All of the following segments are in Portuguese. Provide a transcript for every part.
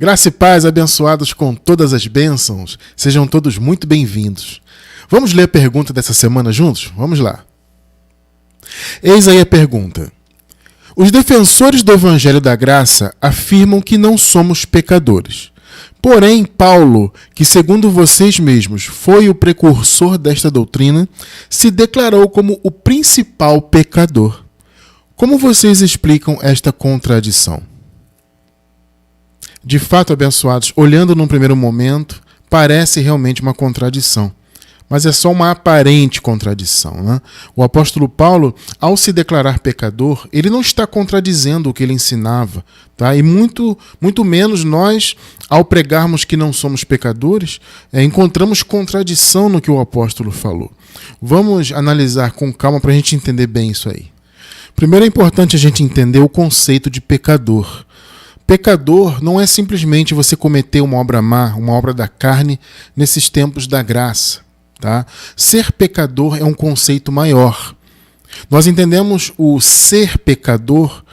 Graça e paz, abençoados com todas as bênçãos. Sejam todos muito bem-vindos. Vamos ler a pergunta dessa semana juntos? Vamos lá. Eis aí a pergunta. Os defensores do Evangelho da Graça afirmam que não somos pecadores. Porém, Paulo, que segundo vocês mesmos foi o precursor desta doutrina, se declarou como o principal pecador. Como vocês explicam esta contradição? De fato, abençoados, olhando num primeiro momento, parece realmente uma contradição. Mas é só uma aparente contradição, né? O apóstolo Paulo, ao se declarar pecador, ele não está contradizendo o que ele ensinava, tá? E muito menos nós, ao pregarmos que não somos pecadores, encontramos contradição no que o apóstolo falou. Vamos analisar com calma para a gente entender bem isso aí. Primeiro é importante a gente entender o conceito de pecador. Pecador não é simplesmente você cometer uma obra má, uma obra da carne, nesses tempos da graça. Tá? Ser pecador é um conceito maior. Nós entendemos o ser pecador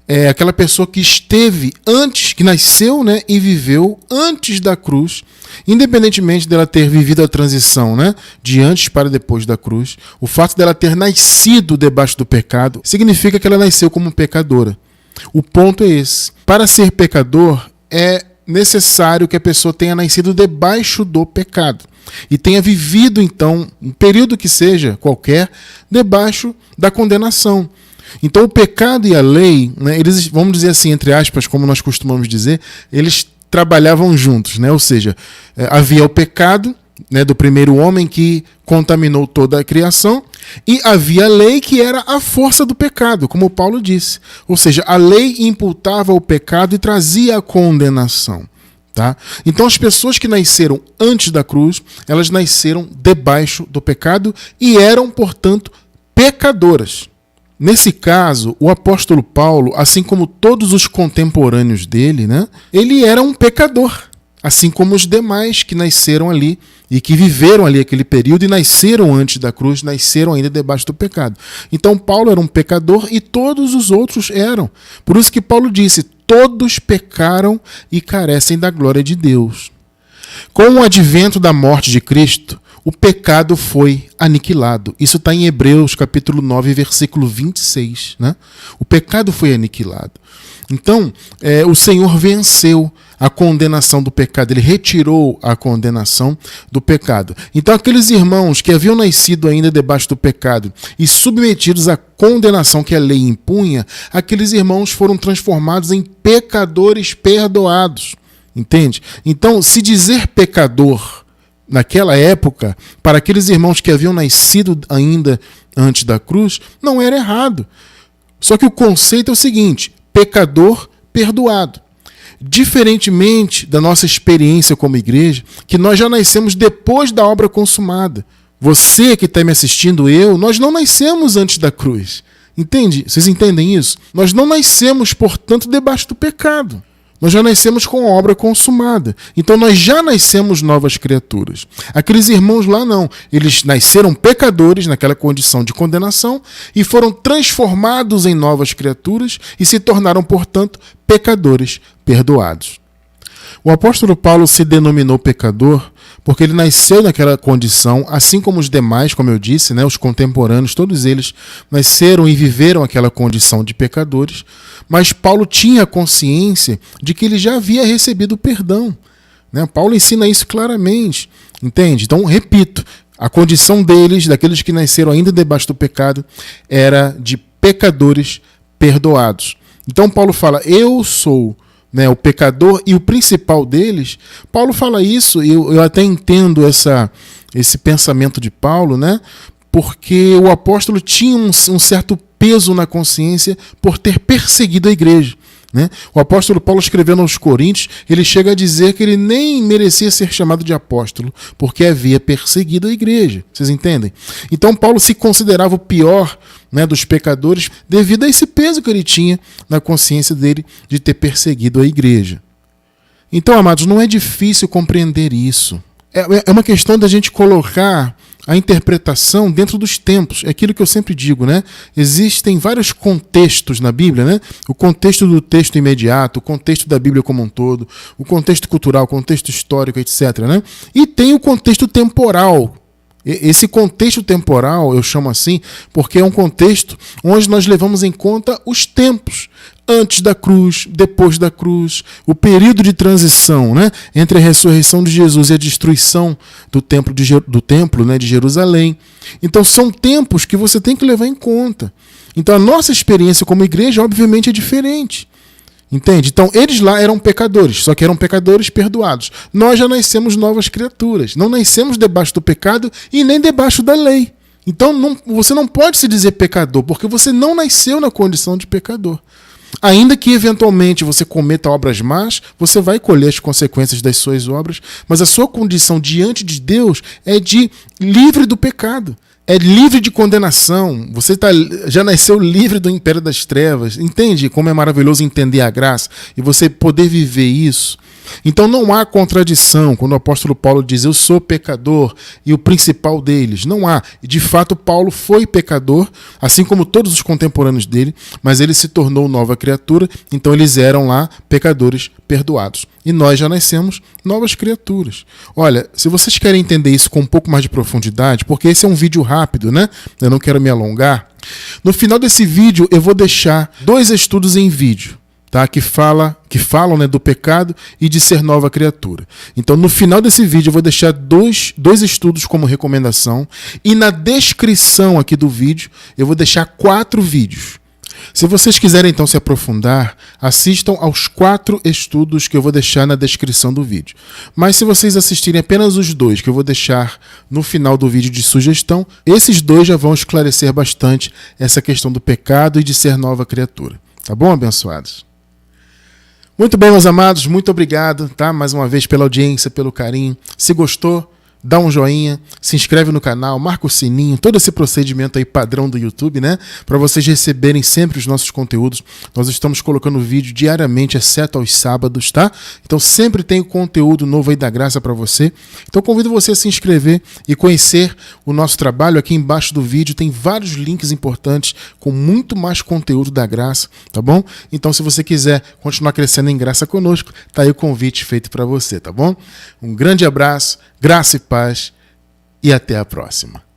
é aquela pessoa que esteve antes, que nasceu, né, e viveu antes da cruz, independentemente dela ter vivido a transição, né, de antes para depois da cruz. O fato dela ter nascido debaixo do pecado significa que ela nasceu como pecadora. O ponto é esse. Para ser pecador, é necessário que a pessoa tenha nascido debaixo do pecado e tenha vivido, então, um período que seja qualquer, debaixo da condenação. Então, o pecado e a lei, né, eles, vamos dizer assim, entre aspas, como nós costumamos dizer, eles trabalhavam juntos, né? Ou seja, havia o pecado, né, do primeiro homem que contaminou toda a criação, e havia a lei que era a força do pecado, como Paulo disse. Ou seja, a lei imputava o pecado e trazia a condenação. Tá? Então as pessoas que nasceram antes da cruz, elas nasceram debaixo do pecado e eram, portanto, pecadoras. Nesse caso, o apóstolo Paulo, assim como todos os contemporâneos dele, né, ele era um pecador. Assim como os demais que nasceram ali e que viveram ali aquele período e nasceram antes da cruz, nasceram ainda debaixo do pecado. Então Paulo era um pecador e todos os outros eram. Por isso que Paulo disse, todos pecaram e carecem da glória de Deus. Com o advento da morte de Cristo, o pecado foi aniquilado. Isso está em Hebreus capítulo 9, versículo 26. Né? O pecado foi aniquilado. Então, o Senhor venceu a condenação do pecado, ele retirou a condenação do pecado. Então, aqueles irmãos que haviam nascido ainda debaixo do pecado e submetidos à condenação que a lei impunha, aqueles irmãos foram transformados em pecadores perdoados. Entende? Então, se dizer pecador naquela época, para aqueles irmãos que haviam nascido ainda antes da cruz, não era errado. Só que o conceito é o seguinte: pecador perdoado. Diferentemente da nossa experiência como igreja, que nós já nascemos depois da obra consumada. Você que está me assistindo, nós não nascemos antes da cruz. Entende? Vocês entendem isso? Nós não nascemos, portanto, debaixo do pecado. Nós já nascemos com a obra consumada. Então nós já nascemos novas criaturas. Aqueles irmãos lá não. Eles nasceram pecadores naquela condição de condenação e foram transformados em novas criaturas e se tornaram, portanto, pecadores perdoados. O apóstolo Paulo se denominou pecador porque ele nasceu naquela condição, assim como os demais, como eu disse, né, os contemporâneos, todos eles nasceram e viveram aquela condição de pecadores, mas Paulo tinha consciência de que ele já havia recebido perdão. Né? Paulo ensina isso claramente, entende? Então, repito, a condição deles, daqueles que nasceram ainda debaixo do pecado, era de pecadores perdoados. Então, Paulo fala, eu sou, né, o pecador e o principal deles. Paulo fala isso, e eu até entendo esse pensamento de Paulo, né, porque o apóstolo tinha um certo peso na consciência por ter perseguido a igreja. Né? O apóstolo Paulo, escrevendo aos Coríntios, ele chega a dizer que ele nem merecia ser chamado de apóstolo, porque havia perseguido a igreja. Vocês entendem? Então Paulo se considerava o pior, né, dos pecadores devido a esse peso que ele tinha na consciência dele de ter perseguido a igreja. Então, amados, não é difícil compreender isso. É uma questão da gente colocar a interpretação dentro dos tempos. É aquilo que eu sempre digo, né? Existem vários contextos na Bíblia, né? O contexto do texto imediato, o contexto da Bíblia como um todo, o contexto cultural, o contexto histórico, etc., né? E tem o contexto temporal. Esse contexto temporal, eu chamo assim, porque é um contexto onde nós levamos em conta os tempos. Antes da cruz, depois da cruz, o período de transição, né, entre a ressurreição de Jesus e a destruição do templo de Jerusalém. Então são tempos que você tem que levar em conta. Então a nossa experiência como igreja, obviamente, é diferente. Entende? Então eles lá eram pecadores, só que eram pecadores perdoados. Nós já nascemos novas criaturas. Não nascemos debaixo do pecado e nem debaixo da lei. Então você não pode se dizer pecador, porque você não nasceu na condição de pecador. Ainda que eventualmente você cometa obras más, você vai colher as consequências das suas obras, mas a sua condição diante de Deus é de livre do pecado, é livre de condenação. Você já nasceu livre do império das trevas. Entende como é maravilhoso entender a graça e você poder viver isso? Então não há contradição quando o apóstolo Paulo diz eu sou pecador e o principal deles. Não há. De fato, Paulo foi pecador, assim como todos os contemporâneos dele, mas ele se tornou nova criatura, então eles eram lá pecadores perdoados. E nós já nascemos novas criaturas. Olha, se vocês querem entender isso com um pouco mais de profundidade, porque esse é um vídeo rápido, né? Eu não quero me alongar. No final desse vídeo eu vou deixar 2 estudos em vídeo. Tá? Que falam, né, do pecado e de ser nova criatura. Então, no final desse vídeo, eu vou deixar dois estudos como recomendação e na descrição aqui do vídeo, eu vou deixar 4 vídeos. Se vocês quiserem, então, se aprofundar, assistam aos 4 estudos que eu vou deixar na descrição do vídeo. Mas se vocês assistirem apenas os 2 que eu vou deixar no final do vídeo de sugestão, esses 2 já vão esclarecer bastante essa questão do pecado e de ser nova criatura. Tá bom, abençoados? Muito bem, meus amados, muito obrigado, tá? Mais uma vez pela audiência, pelo carinho. Se gostou, dá um joinha, se inscreve no canal, marca o sininho, todo esse procedimento aí padrão do YouTube, né? Para vocês receberem sempre os nossos conteúdos. Nós estamos colocando vídeo diariamente, exceto aos sábados, tá? Então sempre tem conteúdo novo aí da graça para você. Então convido você a se inscrever e conhecer o nosso trabalho. Aqui embaixo do vídeo tem vários links importantes com muito mais conteúdo da graça, tá bom? Então se você quiser continuar crescendo em graça conosco, tá aí o convite feito para você, tá bom? Um grande abraço, graça e paz e até a próxima.